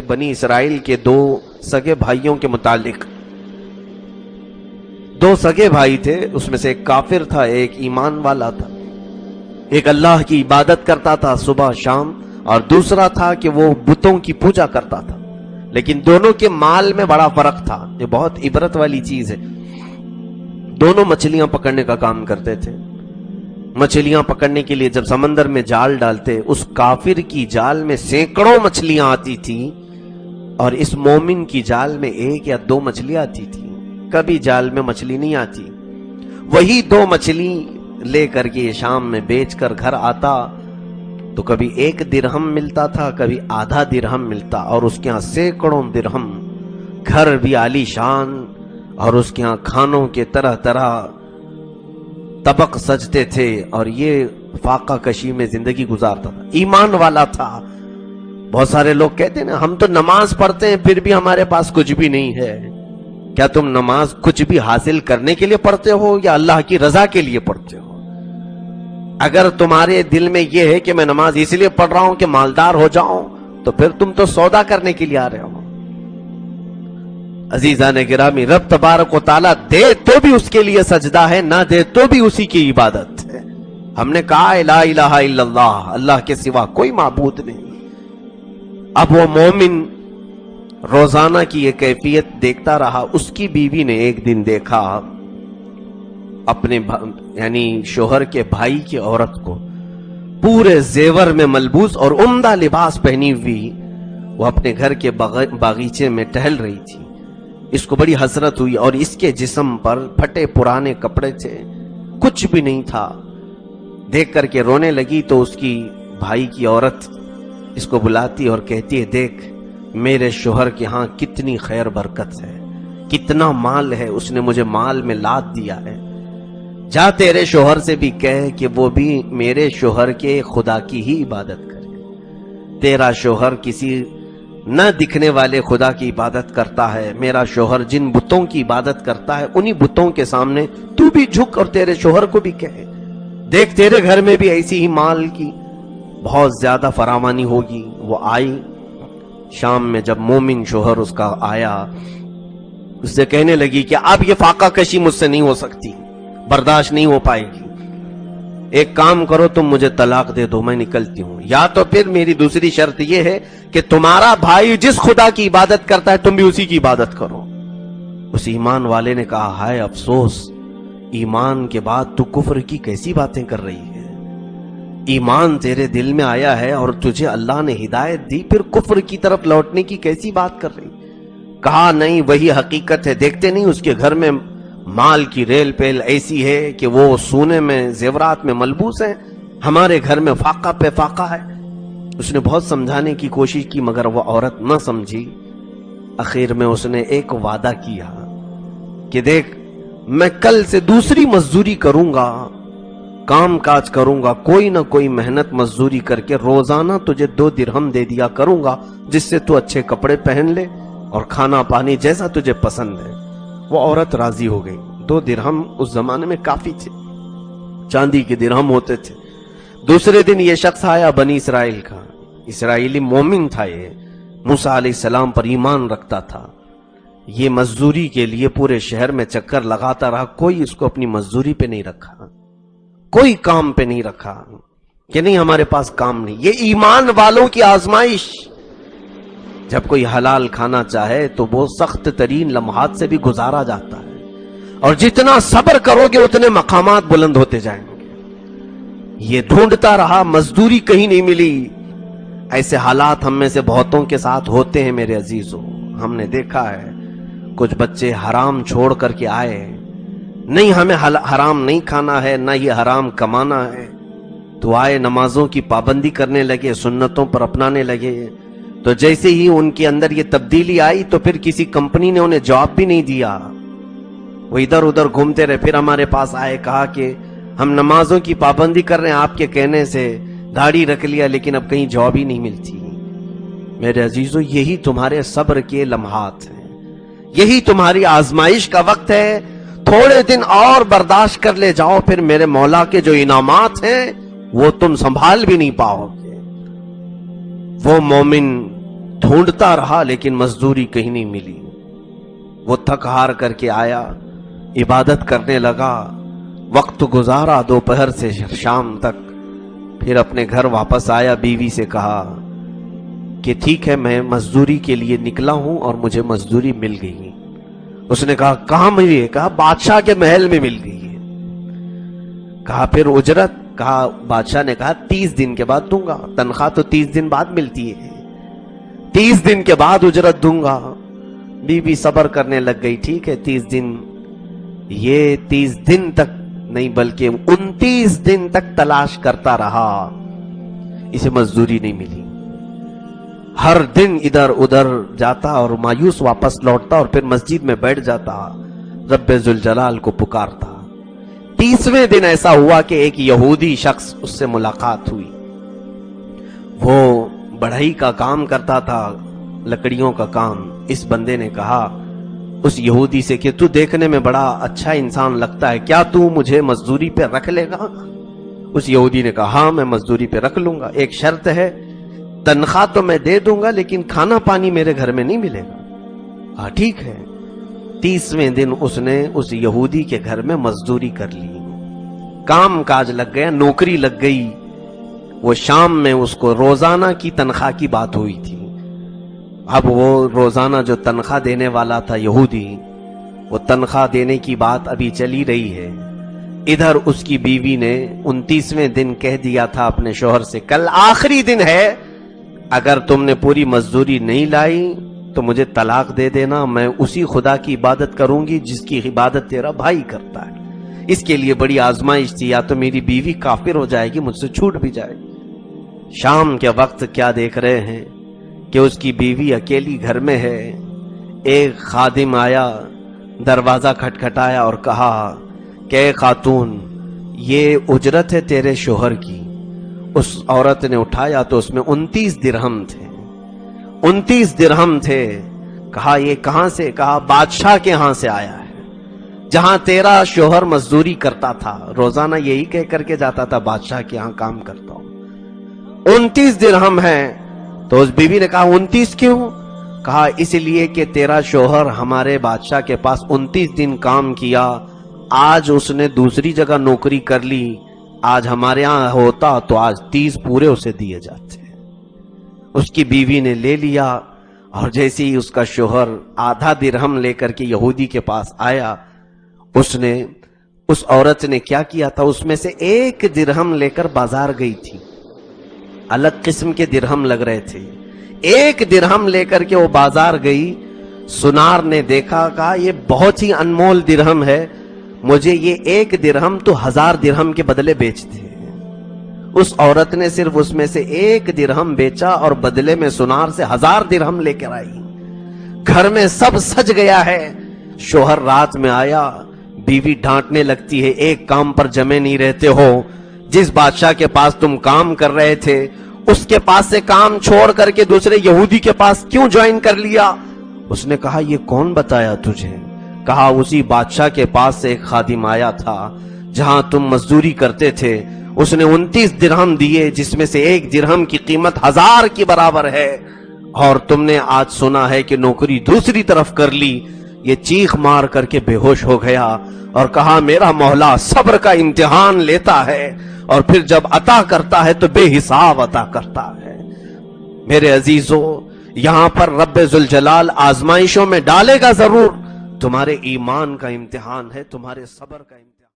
بنی اسرائیل کے دو سگے بھائیوں کے متعلق. دو سگے بھائی تھے، اس میں سے ایک کافر تھا، ایک ایمان والا تھا. ایک اللہ کی عبادت کرتا تھا صبح شام، اور دوسرا تھا کہ وہ بتوں کی پوجا کرتا تھا. لیکن دونوں کے مال میں بڑا فرق تھا. یہ بہت عبرت والی چیز ہے. دونوں مچھلیاں پکڑنے کا کام کرتے تھے. مچھلیاں پکڑنے کے لیے جب سمندر میں جال ڈالتے، اس کافر کی جال میں سینکڑوں مچھلیاں آتی تھی، اور اس مومن کی جال میں ایک یا دو مچھلیاں آتی تھی. کبھی جال میں مچھلی نہیں آتی. وہی دو مچھلی لے کر کے شام میں بیچ کر گھر آتا تو کبھی 1 درہم ملتا تھا، کبھی آدھا درہم ملتا، اور اس کے ہاں سینکڑوں درہم. گھر بھی عالی شان، اور اس کے ہاں کھانوں کے طرح طرح طبق سجتے تھے، اور یہ فاقہ کشی میں زندگی گزارتا تھا. ایمان والا تھا. بہت سارے لوگ کہتے ہیں نا، ہم تو نماز پڑھتے ہیں پھر بھی ہمارے پاس کچھ بھی نہیں ہے. کیا تم نماز کچھ بھی حاصل کرنے کے لیے پڑھتے ہو یا اللہ کی رضا کے لیے پڑھتے ہو؟ اگر تمہارے دل میں یہ ہے کہ میں نماز اس لیے پڑھ رہا ہوں کہ مالدار ہو جاؤں، تو پھر تم تو سودا کرنے کے لیے آ رہے ہو. عزیزان گرامی، رب تبارک و تعالیٰ دے تو بھی اس کے لیے سجدہ ہے، نہ دے تو بھی اسی کی عبادت ہے. ہم نے کہا لا الہ الا اللہ، اللہ کے سوا کوئی معبود نہیں. اب وہ مومن روزانہ کی یہ کیفیت دیکھتا رہا. اس کی بیوی نے ایک دن دیکھا اپنے یعنی شوہر کے بھائی کی عورت کو پورے زیور میں ملبوس اور عمدہ لباس پہنی ہوئی، وہ اپنے گھر کے باغیچے میں ٹہل رہی تھی. اس کو بڑی حسرت ہوئی، اور اس کے جسم پر پھٹے پرانے کپڑے تھے، کچھ بھی نہیں تھا. دیکھ کر کے رونے لگی تو اس کی بھائی کی عورت اس کو بلاتی اور کہتی ہے، دیکھ میرے شوہر کے ہاں کتنی خیر برکت ہے، کتنا مال ہے، اس نے مجھے مال میں لاد دیا ہے. جا تیرے شوہر سے بھی کہہ کہ وہ بھی میرے شوہر کے خدا کی ہی عبادت کرے. تیرا شوہر کسی نہ دکھنے والے خدا کی عبادت کرتا ہے، میرا شوہر جن بتوں کی عبادت کرتا ہے انہی بتوں کے سامنے تو بھی جھک، اور تیرے شوہر کو بھی کہے، دیکھ تیرے گھر میں بھی ایسی ہی مال کی بہت زیادہ فراوانی ہوگی. وہ آئی. شام میں جب مومن شوہر اس کا آیا، اس سے کہنے لگی کہ اب یہ فاقہ کشی مجھ سے نہیں ہو سکتی، برداشت نہیں ہو پائے گی. ایک کام کرو، تم مجھے طلاق دے دو، میں نکلتی ہوں. یا تو پھر میری دوسری شرط یہ ہے کہ تمہارا بھائی جس خدا کی عبادت کرتا ہے تم بھی اسی کی عبادت کرو. اس ایمان والے نے کہا، ہائے افسوس، ایمان کے بعد تو کفر کی کیسی باتیں کر رہی ہے. ایمان تیرے دل میں آیا ہے اور تجھے اللہ نے ہدایت دی، پھر کفر کی طرف لوٹنے کی کیسی بات کر رہی. کہا نہیں، وہی حقیقت ہے. دیکھتے نہیں اس کے گھر میں مال کی ریل پیل ایسی ہے کہ وہ سونے میں زیورات میں ملبوس ہیں، ہمارے گھر میں فاقہ پہ فاقہ ہے. اس نے بہت سمجھانے کی کوشش کی مگر وہ عورت نہ سمجھی. آخر میں اس نے ایک وعدہ کیا کہ دیکھ میں کل سے دوسری مزدوری کروں گا، کام کاج کروں گا، کوئی نہ کوئی محنت مزدوری کر کے روزانہ تجھے 2 درہم دے دیا کروں گا، جس سے تو اچھے کپڑے پہن لے اور کھانا پانی جیسا تجھے پسند ہے. وہ عورت راضی ہو گئی. 2 درہم اس زمانے میں کافی تھے، چاندی کے درہم ہوتے تھے. دوسرے دن یہ شخص آیا بنی اسرائیل کا، اسرائیلی مومن تھا. یہ موسیٰ علیہ السلام پر ایمان رکھتا تھا. یہ مزدوری کے لیے پورے شہر میں چکر لگاتا رہا، کوئی اس کو اپنی مزدوری پہ نہیں رکھا، کوئی کام پہ نہیں رکھا کہ نہیں ہمارے پاس کام نہیں. یہ ایمان والوں کی آزمائش. جب کوئی حلال کھانا چاہے تو وہ سخت ترین لمحات سے بھی گزارا جاتا ہے، اور جتنا صبر کرو گے اتنے مقامات بلند ہوتے جائیں گے. یہ ڈھونڈتا رہا، مزدوری کہیں نہیں ملی. ایسے حالات ہم میں سے بہتوں کے ساتھ ہوتے ہیں میرے عزیزوں. ہم نے دیکھا ہے کچھ بچے حرام چھوڑ کر کے آئے، نہیں ہمیں حرام نہیں کھانا ہے، نہ یہ حرام کمانا ہے، تو آئے نمازوں کی پابندی کرنے لگے، سنتوں پر اپنانے لگے. تو جیسے ہی ان کے اندر یہ تبدیلی آئی تو پھر کسی کمپنی نے انہیں جاب بھی نہیں دیا. وہ ادھر ادھر گھومتے رہے. پھر ہمارے پاس آئے، کہا کہ ہم نمازوں کی پابندی کر رہے ہیں آپ کے کہنے سے، داڑھی رکھ لیا لیکن اب کہیں جاب ہی نہیں ملتی. میرے عزیزو، یہی تمہارے صبر کے لمحات ہیں، یہی تمہاری آزمائش کا وقت ہے. تھوڑے دن اور برداشت کر لے جاؤ، پھر میرے مولا کے جو انعامات ہیں وہ تم سنبھال بھی نہیں پاؤ گے. وہ مومن ڈھونڈتا رہا لیکن مزدوری کہیں نہیں ملی. وہ تھک ہار کر کے آیا, عبادت کرنے لگا, وقت گزارا دوپہر سے شام تک. پھر اپنے گھر واپس آیا, بیوی سے کہا کہ ٹھیک ہے میں مزدوری کے لیے نکلا ہوں اور مجھے مزدوری مل گئی. اس نے کہا کہاں ملی ہے؟ کہا بادشاہ کے محل میں مل گئی ہے. کہا پھر اجرت؟ کہا بادشاہ نے کہا 30 دن کے بعد دوں گا, تنخواہ تو 30 دن بعد ملتی ہے, 30 دن کے بعد اجرت دوں گا. بیوی صبر کرنے لگ گئی, ٹھیک ہے 30 دن. یہ 30 دن تک نہیں بلکہ 29 دن تک تلاش کرتا رہا, اسے مزدوری نہیں ملی. ہر دن ادھر ادھر جاتا اور مایوس واپس لوٹتا اور پھر مسجد میں بیٹھ جاتا, رب ذوالجلال کو پکارتا. 30ویں دن ایسا ہوا کہ ایک یہودی شخص اس سے ملاقات ہوئی. وہ بڑھئی کا کام کرتا تھا, لکڑیوں کا کام. اس بندے نے کہا اس یہودی سے کہ تو دیکھنے میں بڑا اچھا انسان لگتا ہے, کیا تو مجھے مزدوری پہ رکھ لے گا؟ اس یہودی نے کہا ہاں میں مزدوری پہ رکھ لوں گا, ایک شرط ہے, تنخواہ تو میں دے دوں گا لیکن کھانا پانی میرے گھر میں نہیں ملے گا. ہاں ٹھیک ہے. 30ویں دن اس نے اس یہودی کے گھر میں مزدوری کر لی, کام کاج لگ گیا, نوکری لگ گئی. وہ شام میں اس کو روزانہ کی تنخواہ کی بات ہوئی تھی. اب وہ روزانہ جو تنخواہ دینے والا تھا یہودی, وہ تنخواہ دینے کی بات ابھی چلی رہی ہے. ادھر اس کی بیوی نے 29ویں دن کہہ دیا تھا اپنے شوہر سے کل آخری دن ہے, اگر تم نے پوری مزدوری نہیں لائی تو مجھے طلاق دے دینا, میں اسی خدا کی عبادت کروں گی جس کی عبادت تیرا بھائی کرتا ہے. اس کے لیے بڑی آزمائش تھی, یا تو میری بیوی کافر ہو جائے گی, مجھ سے چھوٹ بھی جائے گی. شام کے وقت کیا دیکھ رہے ہیں کہ اس کی بیوی اکیلی گھر میں ہے. ایک خادم آیا, دروازہ کھٹکھٹایا اور کہا کہ اے خاتون یہ اجرت ہے تیرے شوہر کی. اس عورت نے اٹھایا تو اس میں 29 درہم تھے. 29 درہم تھے. کہا یہ کہاں سے؟ کہا بادشاہ کے ہاں سے آیا ہے, جہاں تیرا شوہر مزدوری کرتا تھا, روزانہ یہی کہہ کر کے جاتا تھا بادشاہ کے ہاں کام کرتا ہوں. 29 درہم ہے. تو اس بیوی نے کہا 29 کیوں؟ کہا اس لیے کہ تیرا شوہر ہمارے بادشاہ کے پاس 29 دن کام کیا, آج اس نے دوسری جگہ نوکری کر لی, آج ہمارے ہاں ہوتا تو آج 30 پورے اسے دیے جاتے. اس کی بیوی نے لے لیا, اور جیسے ہی اس کا شوہر آدھا درہم لے کر کے یہودی کے پاس آیا, اس عورت نے کیا کیا تھا, اس میں سے 1 درہم لے کر بازار گئی تھی. الگ قسم کے درہم لگ رہے تھے. 1 درہم لے کر کے وہ بازار گئی. سنار نے دیکھا, کہا یہ بہت ہی انمول درہم ہے, مجھے یہ 1 درہم تو 1000 درہم کے بدلے بیچتے. اس عورت نے صرف اس میں سے 1 درہم بیچا اور بدلے میں سنار سے 1000 درہم لے کر آئی. گھر میں سب سج گیا ہے. شوہر رات میں آیا, بیوی ڈانٹنے لگتی ہے, ایک کام پر جمے نہیں رہتے ہو, جس بادشاہ کے پاس تم کام کر رہے تھے اس کے پاس سے کام چھوڑ کر کے دوسرے یہودی کے پاس کیوں جوائن کر لیا؟ اس نے کہا یہ کون بتایا تجھے؟ کہا اسی بادشاہ کے پاس سے ایک خادم آیا تھا جہاں تم مزدوری کرتے تھے, اس نے 29 درہم دیے جس میں سے 1 درہم کی قیمت 1000 کی برابر ہے, اور تم نے آج سنا ہے کہ نوکری دوسری طرف کر لی. یہ چیخ مار کر کے بے ہوش ہو گیا اور کہا میرا مولا صبر کا امتحان لیتا ہے اور پھر جب عطا کرتا ہے تو بے حساب عطا کرتا ہے. میرے عزیزو, یہاں پر رب ذوالجلال آزمائشوں میں ڈالے گا ضرور, تمہارے ایمان کا امتحان ہے, تمہارے صبر کا امتحان.